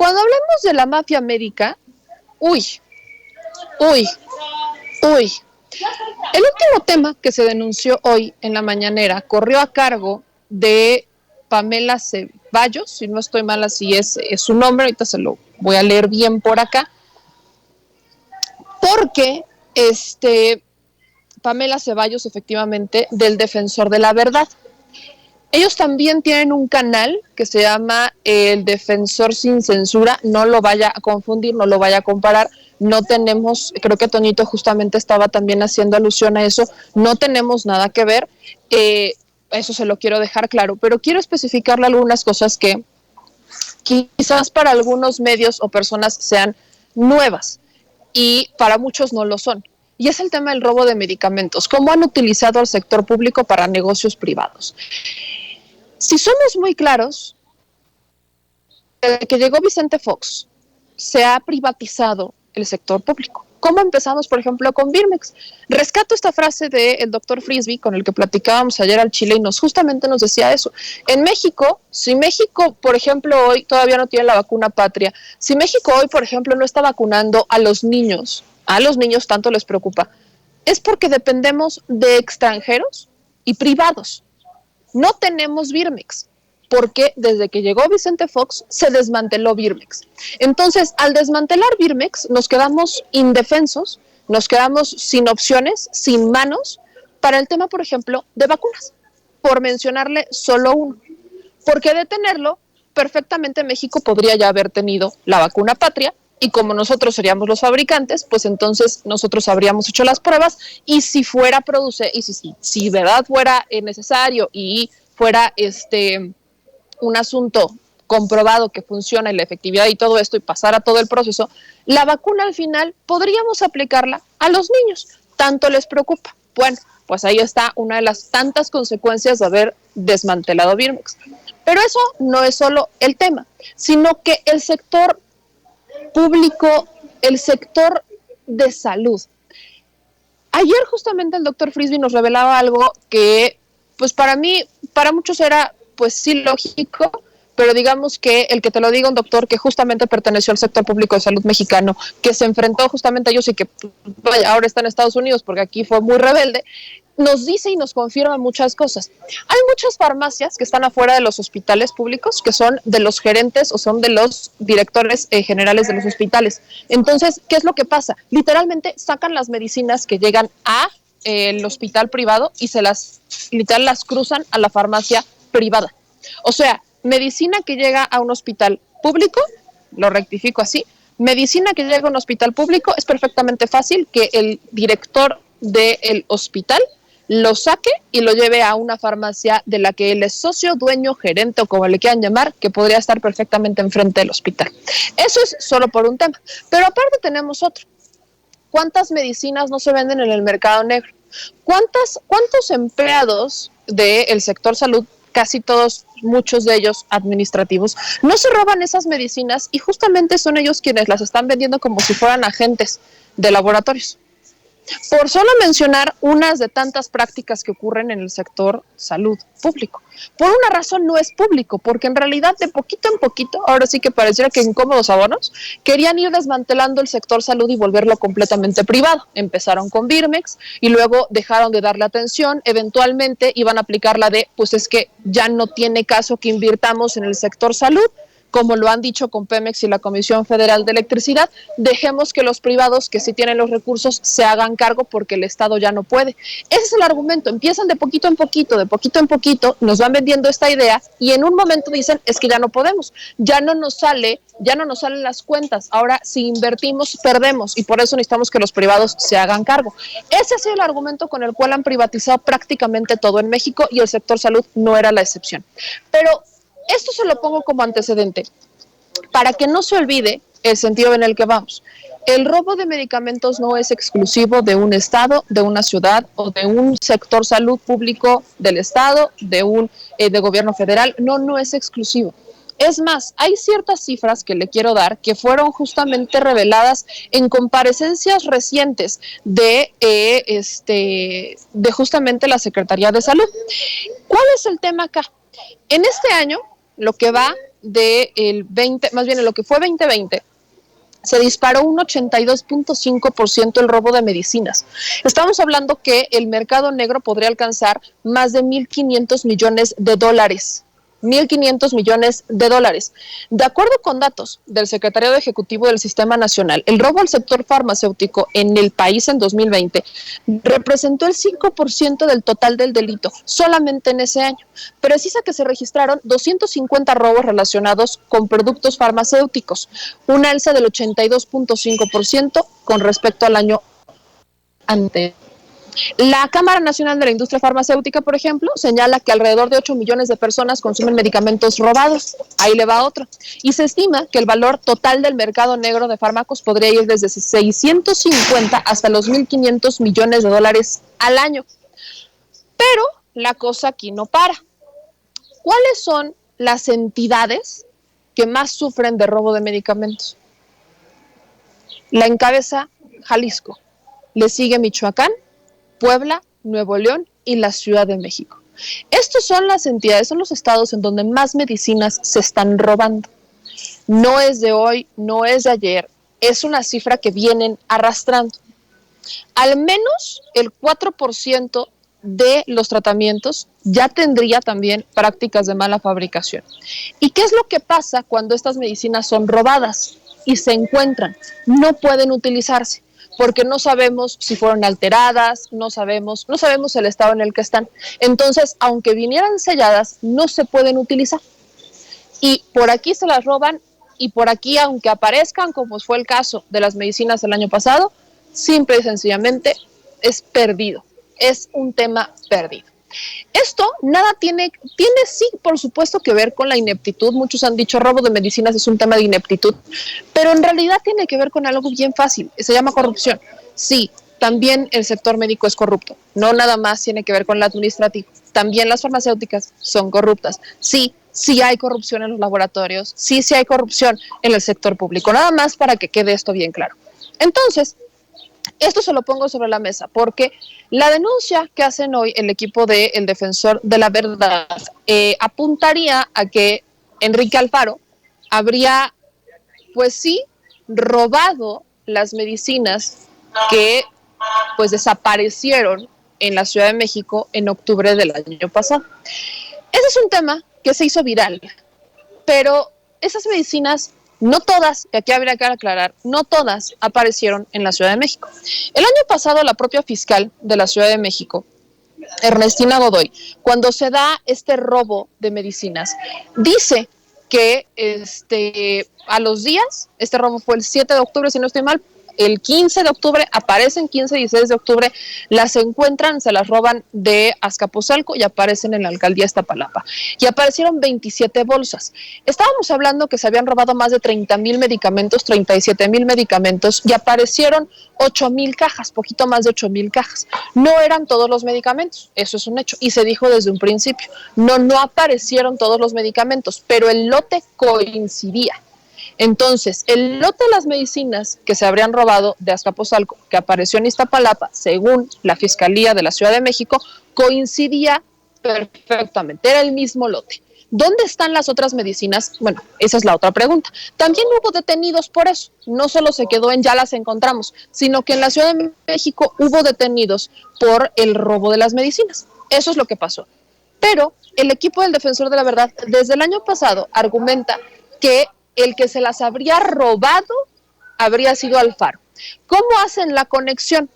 Cuando hablamos de la mafia médica, uy, uy, uy. El último tema que se denunció hoy en la mañanera corrió a cargo de Pamela Ceballos, si no estoy mal así es su nombre, ahorita se lo voy a leer bien por acá, porque Pamela Ceballos efectivamente del Defensor de la Verdad. Ellos también tienen un canal que se llama El Defensor Sin Censura, no lo vaya a confundir, no lo vaya a comparar, no tenemos, creo que Toñito justamente estaba también haciendo alusión a eso, no tenemos nada que ver, eso se lo quiero dejar claro, pero quiero especificarle algunas cosas que quizás para algunos medios o personas sean nuevas y para muchos no lo son. Y es el tema del robo de medicamentos, cómo han utilizado al sector público para negocios privados. Si somos muy claros, desde que llegó Vicente Fox, se ha privatizado el sector público. ¿Cómo empezamos, por ejemplo, con Birmex? Rescato esta frase del doctor Frisby, con el que platicábamos ayer al Chile, y justamente nos decía eso. En México, si México, por ejemplo, hoy todavía no tiene la vacuna patria, si México hoy, por ejemplo, no está vacunando a los niños tanto les preocupa, es porque dependemos de extranjeros y privados. No tenemos Birmex, porque desde que llegó Vicente Fox se desmanteló Birmex. Entonces, al desmantelar Birmex, nos quedamos indefensos, nos quedamos sin opciones, sin manos, para el tema, por ejemplo, de vacunas, por mencionarle solo uno. Porque de tenerlo, perfectamente México podría ya haber tenido la vacuna patria, y como nosotros seríamos los fabricantes, pues entonces nosotros habríamos hecho las pruebas, y si fuera si verdad fuera necesario y fuera un asunto comprobado que funciona y la efectividad y todo esto y pasara todo el proceso, la vacuna al final podríamos aplicarla a los niños. Tanto les preocupa. Bueno, pues ahí está una de las tantas consecuencias de haber desmantelado Birmex. Pero eso no es solo el tema, sino que el sector público, el sector de salud. Ayer justamente el doctor Frisby nos revelaba algo que, pues para mí, para muchos era, pues sí, lógico, pero digamos que el que te lo diga un doctor que justamente perteneció al sector público de salud mexicano, que se enfrentó justamente a ellos y que vaya, ahora está en Estados Unidos porque aquí fue muy rebelde, nos dice y nos confirma muchas cosas. Hay muchas farmacias que están afuera de los hospitales públicos, que son de los gerentes o son de los directores generales de los hospitales. Entonces, ¿qué es lo que pasa? Literalmente sacan las medicinas que llegan a el hospital privado y literal las cruzan a la farmacia privada. O sea, medicina que llega a un hospital público, lo rectifico así, medicina que llega a un hospital público, es perfectamente fácil que el director del hospital lo saque y lo lleve a una farmacia de la que él es socio, dueño, gerente o como le quieran llamar, que podría estar perfectamente enfrente del hospital. Eso es solo por un tema. Pero aparte tenemos otro. ¿Cuántas medicinas no se venden en el mercado negro? ¿Cuántos empleados del sector salud, casi todos, muchos de ellos administrativos, no se roban esas medicinas y justamente son ellos quienes las están vendiendo como si fueran agentes de laboratorios? Por solo mencionar unas de tantas prácticas que ocurren en el sector salud público. Por una razón no es público, porque en realidad de poquito en poquito, ahora sí que pareciera que en cómodos abonos, querían ir desmantelando el sector salud y volverlo completamente privado. Empezaron con Birmex y luego dejaron de darle atención, eventualmente iban a aplicar la de, pues es que ya no tiene caso que invirtamos en el sector salud, como lo han dicho con Pemex y la Comisión Federal de Electricidad, dejemos que los privados que sí tienen los recursos se hagan cargo porque el Estado ya no puede. Ese es el argumento, empiezan de poquito en poquito, nos van vendiendo esta idea y en un momento dicen, es que ya no podemos, ya no nos salen las cuentas, ahora si invertimos perdemos y por eso necesitamos que los privados se hagan cargo. Ese ha sido el argumento con el cual han privatizado prácticamente todo en México y el sector salud no era la excepción. Pero esto se lo pongo como antecedente para que no se olvide el sentido en el que vamos. El robo de medicamentos no es exclusivo de un estado, de una ciudad o de un sector salud público del estado, de gobierno federal. No es exclusivo. Es más, hay ciertas cifras que le quiero dar que fueron justamente reveladas en comparecencias recientes de justamente la Secretaría de Salud. ¿Cuál es el tema acá? En este año, lo que va del 20, más bien en lo que fue 2020, se disparó un 82.5% el robo de medicinas. Estamos hablando que el mercado negro podría alcanzar más de 1.500 millones de dólares. 1.500 millones de dólares. De acuerdo con datos del Secretariado Ejecutivo del Sistema Nacional, el robo al sector farmacéutico en el país en 2020 representó el 5% del total del delito, solamente en ese año. Precisa que se registraron 250 robos relacionados con productos farmacéuticos, una alza del 82.5% con respecto al año anterior. La Cámara Nacional de la Industria Farmacéutica, por ejemplo, señala que alrededor de 8 millones de personas consumen medicamentos robados. Ahí le va otro. Y se estima que el valor total del mercado negro de fármacos podría ir desde 650 hasta los 1.500 millones de dólares al año. Pero la cosa aquí no para. ¿Cuáles son las entidades que más sufren de robo de medicamentos? La encabeza Jalisco. Le sigue Michoacán, Puebla, Nuevo León y la Ciudad de México. Estos son las entidades, son los estados en donde más medicinas se están robando. No es de hoy, no es de ayer, es una cifra que vienen arrastrando. Al menos el 4% de los tratamientos ya tendría también prácticas de mala fabricación. ¿Y qué es lo que pasa cuando estas medicinas son robadas y se encuentran? No pueden utilizarse, porque no sabemos si fueron alteradas, no sabemos el estado en el que están. Entonces, aunque vinieran selladas, no se pueden utilizar. Y por aquí se las roban, y por aquí, aunque aparezcan, como fue el caso de las medicinas del año pasado, simple y sencillamente es perdido. Es un tema perdido. Esto nada tiene sí, por supuesto, que ver con la ineptitud. Muchos han dicho robo de medicinas es un tema de ineptitud, pero en realidad tiene que ver con algo bien fácil, se llama corrupción. Sí, también el sector médico es corrupto, no nada más tiene que ver con el administrativo, también las farmacéuticas son corruptas. Sí, sí hay corrupción en los laboratorios, sí hay corrupción en el sector público, nada más para que quede esto bien claro. Entonces, esto se lo pongo sobre la mesa porque la denuncia que hacen hoy el equipo del Defensor de la Verdad apuntaría a que Enrique Alfaro habría, pues sí, robado las medicinas que pues desaparecieron en la Ciudad de México en octubre del año pasado. Ese es un tema que se hizo viral, pero esas medicinas, no todas, y aquí habría que aclarar, no todas aparecieron en la Ciudad de México. El año pasado, la propia fiscal de la Ciudad de México, Ernestina Godoy, cuando se da este robo de medicinas, dice que a los días, este robo fue el 7 de octubre, si no estoy mal, el 15 de octubre, aparecen 15 y 16 de octubre, las encuentran, se las roban de Azcapotzalco y aparecen en la alcaldía Iztapalapa. Y aparecieron 27 bolsas. Estábamos hablando que se habían robado más de 30,000 medicamentos, 37,000 medicamentos, y aparecieron 8,000 cajas, poquito más de 8,000 cajas. No eran todos los medicamentos, eso es un hecho, y se dijo desde un principio. No aparecieron todos los medicamentos, pero el lote coincidía. Entonces, el lote de las medicinas que se habrían robado de Azcapotzalco, que apareció en Iztapalapa, según la Fiscalía de la Ciudad de México, coincidía perfectamente, era el mismo lote. ¿Dónde están las otras medicinas? Bueno, esa es la otra pregunta. También hubo detenidos por eso, no solo se quedó en ya las encontramos, sino que en la Ciudad de México hubo detenidos por el robo de las medicinas. Eso es lo que pasó. Pero el equipo del Defensor de la Verdad, desde el año pasado, argumenta que el que se las habría robado habría sido Alfaro. ¿Cómo hacen la conexión?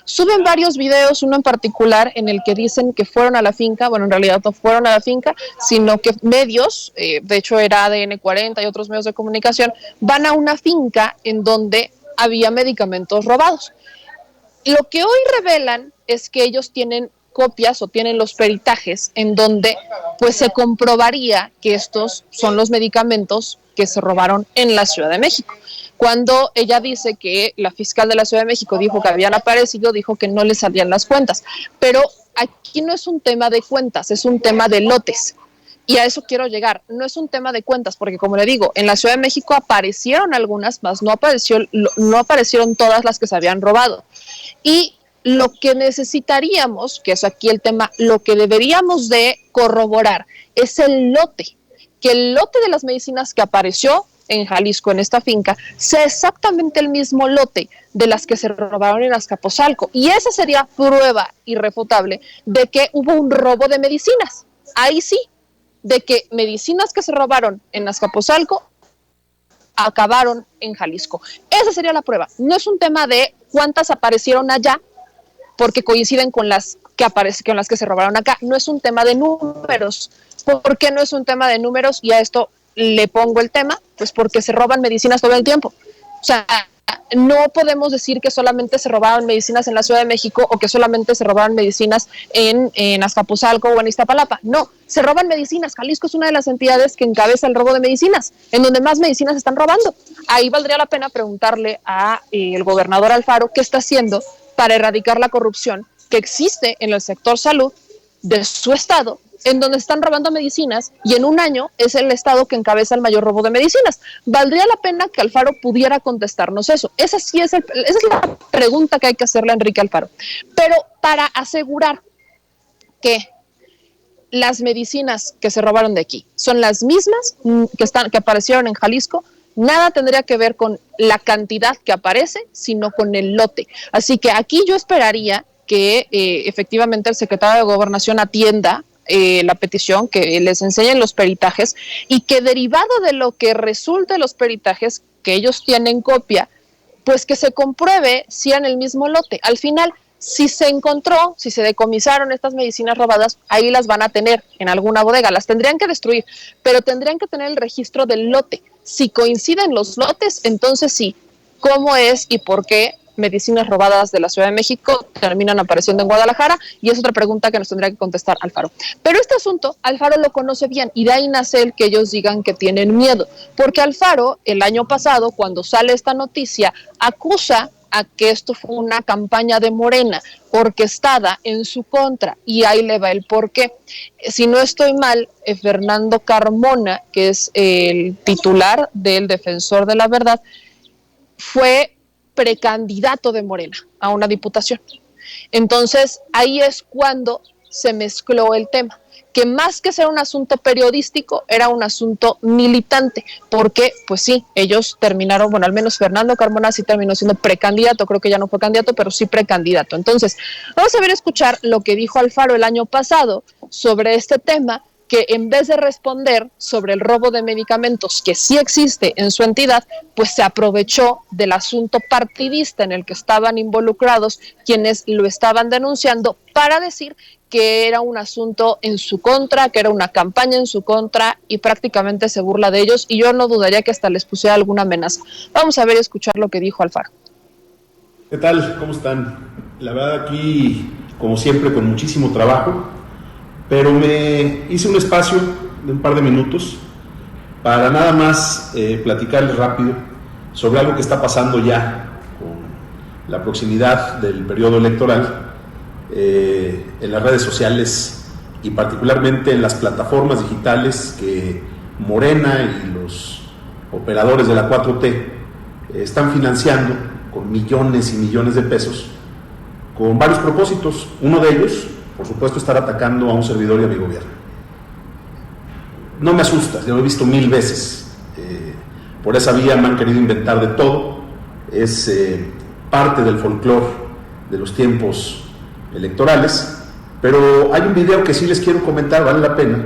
Suben varios videos, uno en particular en el que dicen que fueron a la finca, bueno, en realidad no fueron a la finca, sino que medios, de hecho era ADN 40 y otros medios de comunicación, van a una finca en donde había medicamentos robados. Lo que hoy revelan es que ellos tienen copias o tienen los peritajes en donde pues se comprobaría que estos son los medicamentos que se robaron en la Ciudad de México. Cuando ella dice que la fiscal de la Ciudad de México dijo que habían aparecido, dijo que no le salían las cuentas, pero aquí no es un tema de cuentas, es un tema de lotes. Y a eso quiero llegar, no es un tema de cuentas, porque como le digo, en la Ciudad de México aparecieron algunas, más no aparecieron todas las que se habían robado. Y lo que necesitaríamos, que es aquí el tema, lo que deberíamos de corroborar es el lote que el lote de las medicinas que apareció en Jalisco, en esta finca, sea exactamente el mismo lote de las que se robaron en Azcapotzalco. Y esa sería prueba irrefutable de que hubo un robo de medicinas. Ahí sí, de que medicinas que se robaron en Azcapotzalco acabaron en Jalisco. Esa sería la prueba. No es un tema de cuántas aparecieron allá, porque coinciden con las con las que se robaron acá. No es un tema de números. ¿Por qué no es un tema de números? Y a esto le pongo el tema, pues porque se roban medicinas todo el tiempo. O sea, no podemos decir que solamente se robaron medicinas en la Ciudad de México o que solamente se robaron medicinas en Azcapotzalco o en Iztapalapa. No, se roban medicinas. Jalisco es una de las entidades que encabeza el robo de medicinas, en donde más medicinas se están robando. Ahí valdría la pena preguntarle a el gobernador Alfaro qué está haciendo para erradicar la corrupción que existe en el sector salud de su estado, en donde están robando medicinas y en un año es el estado que encabeza el mayor robo de medicinas. Valdría la pena que Alfaro pudiera contestarnos eso. Esa es la pregunta que hay que hacerle a Enrique Alfaro. Pero para asegurar que las medicinas que se robaron de aquí son las mismas que aparecieron en Jalisco, nada tendría que ver con la cantidad que aparece, sino con el lote. Así que aquí yo esperaría que efectivamente el secretario de Gobernación atienda la petición, que les enseñen los peritajes y que derivado de lo que resulte de los peritajes, que ellos tienen copia, pues que se compruebe si eran el mismo lote. Al final, si se encontró, si se decomisaron estas medicinas robadas, ahí las van a tener en alguna bodega, las tendrían que destruir, pero tendrían que tener el registro del lote. Si coinciden los lotes, entonces sí, ¿cómo es y por qué medicinas robadas de la Ciudad de México terminan apareciendo en Guadalajara? Y es otra pregunta que nos tendría que contestar Alfaro. Pero este asunto, Alfaro lo conoce bien y de ahí nace el que ellos digan que tienen miedo, porque Alfaro, el año pasado, cuando sale esta noticia, acusa a que esto fue una campaña de Morena orquestada en su contra, y ahí le va el porqué. Si no estoy mal, Fernando Carmona, que es el titular del Defensor de la Verdad, fue precandidato de Morena a una diputación. Entonces, ahí es cuando se mezcló el tema, que más que ser un asunto periodístico, era un asunto militante, porque, pues sí, ellos terminaron, bueno, al menos Fernando Carmona sí terminó siendo precandidato, creo que ya no fue candidato, pero sí precandidato. Entonces, vamos a ver, escuchar lo que dijo Alfaro el año pasado sobre este tema, que en vez de responder sobre el robo de medicamentos que sí existe en su entidad, pues se aprovechó del asunto partidista en el que estaban involucrados quienes lo estaban denunciando para decir que era un asunto en su contra, que era una campaña en su contra, y prácticamente se burla de ellos, y yo no dudaría que hasta les pusiera alguna amenaza. Vamos a ver y escuchar lo que dijo Alfaro. ¿Qué tal? ¿Cómo están? La verdad, aquí, como siempre, con muchísimo trabajo, pero me hice un espacio de un par de minutos para nada más platicarles rápido sobre algo que está pasando ya con la proximidad del periodo electoral en las redes sociales y particularmente en las plataformas digitales que Morena y los operadores de la 4T están financiando con millones y millones de pesos con varios propósitos. Uno de ellos, por supuesto, estar atacando a un servidor y a mi gobierno. No me asusta, yo lo he visto 1000 veces. Por esa vía me han querido inventar de todo. Es parte del folclore de los tiempos electorales. Pero hay un video que sí les quiero comentar, vale la pena,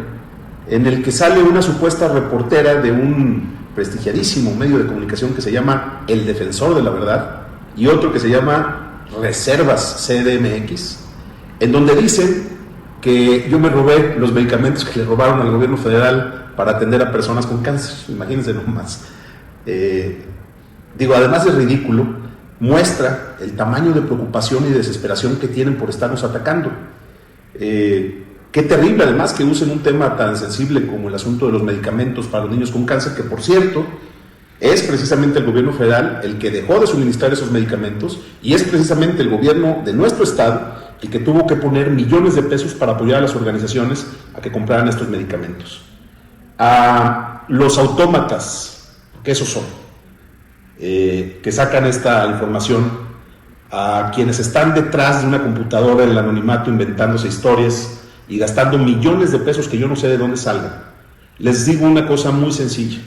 en el que sale una supuesta reportera de un prestigiadísimo medio de comunicación que se llama El Defensor de la Verdad y otro que se llama Reservas CDMX, en donde dicen que yo me robé los medicamentos que le robaron al gobierno federal para atender a personas con cáncer. Imagínense nomás. Además de ridículo, muestra el tamaño de preocupación y desesperación que tienen por estarnos atacando. Qué terrible además que usen un tema tan sensible como el asunto de los medicamentos para los niños con cáncer, que por cierto es precisamente el gobierno federal el que dejó de suministrar esos medicamentos, y es precisamente el gobierno de nuestro estado el que tuvo que poner millones de pesos para apoyar a las organizaciones a que compraran estos medicamentos. A los autómatas, que esos son, que sacan esta información, a quienes están detrás de una computadora en el anonimato inventándose historias y gastando millones de pesos que yo no sé de dónde salgan, Les digo una cosa muy sencilla.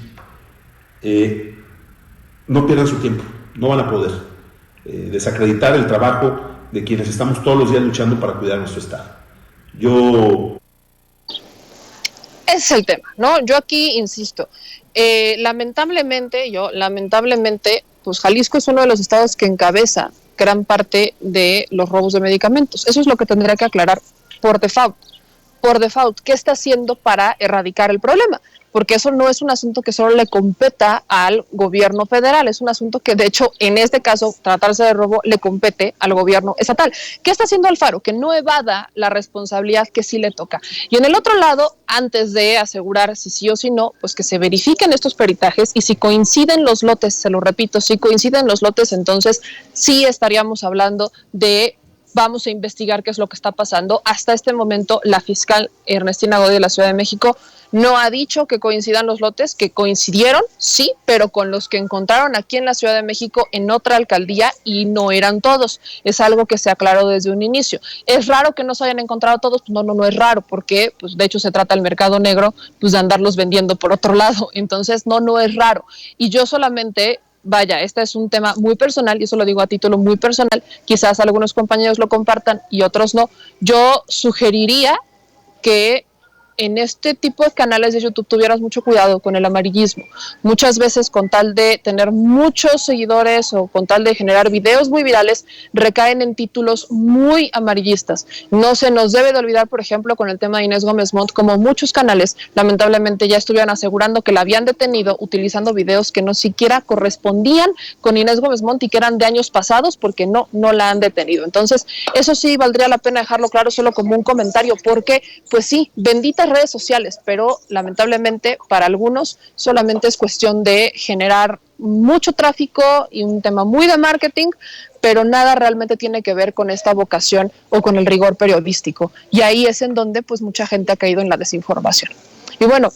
No pierdan su tiempo, no van a poder desacreditar el trabajo de quienes estamos todos los días luchando para cuidar nuestro estado. Ese es el tema, ¿no? Yo aquí insisto, lamentablemente, pues Jalisco es uno de los estados que encabeza gran parte de los robos de medicamentos. Eso es lo que tendría que aclarar por default. Por default, ¿qué está haciendo para erradicar el problema? Porque eso no es un asunto que solo le competa al gobierno federal, es un asunto que de hecho en este caso, tratarse de robo, le compete al gobierno estatal. ¿Qué está haciendo Alfaro? Que no evada la responsabilidad que sí le toca. Y en el otro lado, antes de asegurar si sí o si no, pues que se verifiquen estos peritajes y si coinciden los lotes, se lo repito, si coinciden los lotes, entonces sí estaríamos hablando de vamos a investigar qué es lo que está pasando. Hasta este momento, la fiscal Ernestina Godoy de la Ciudad de México no ha dicho que coincidan los lotes, que coincidieron, sí, pero con los que encontraron aquí en la Ciudad de México en otra alcaldía y no eran todos. Es algo que se aclaró desde un inicio. ¿Es raro que no se hayan encontrado todos? Pues no es raro, porque pues de hecho se trata del mercado negro, pues de andarlos vendiendo por otro lado. Entonces no es raro. Y yo solamente... Vaya, este es un tema muy personal y eso lo digo a título muy personal, quizás algunos compañeros lo compartan y otros no. Yo sugeriría que en este tipo de canales de YouTube tuvieras mucho cuidado con el amarillismo. Muchas veces con tal de tener muchos seguidores o con tal de generar videos muy virales, recaen en títulos muy amarillistas. No se nos debe de olvidar, por ejemplo, con el tema de Inés Gómez Montt, como muchos canales lamentablemente ya estuvieron asegurando que la habían detenido utilizando videos que no siquiera correspondían con Inés Gómez Montt y que eran de años pasados porque no la han detenido. Entonces, eso sí valdría la pena dejarlo claro solo como un comentario, porque, pues sí, benditas redes sociales, pero lamentablemente para algunos solamente es cuestión de generar mucho tráfico y un tema muy de marketing, pero nada realmente tiene que ver con esta vocación o con el rigor periodístico. Y ahí es en donde pues mucha gente ha caído en la desinformación. Y bueno,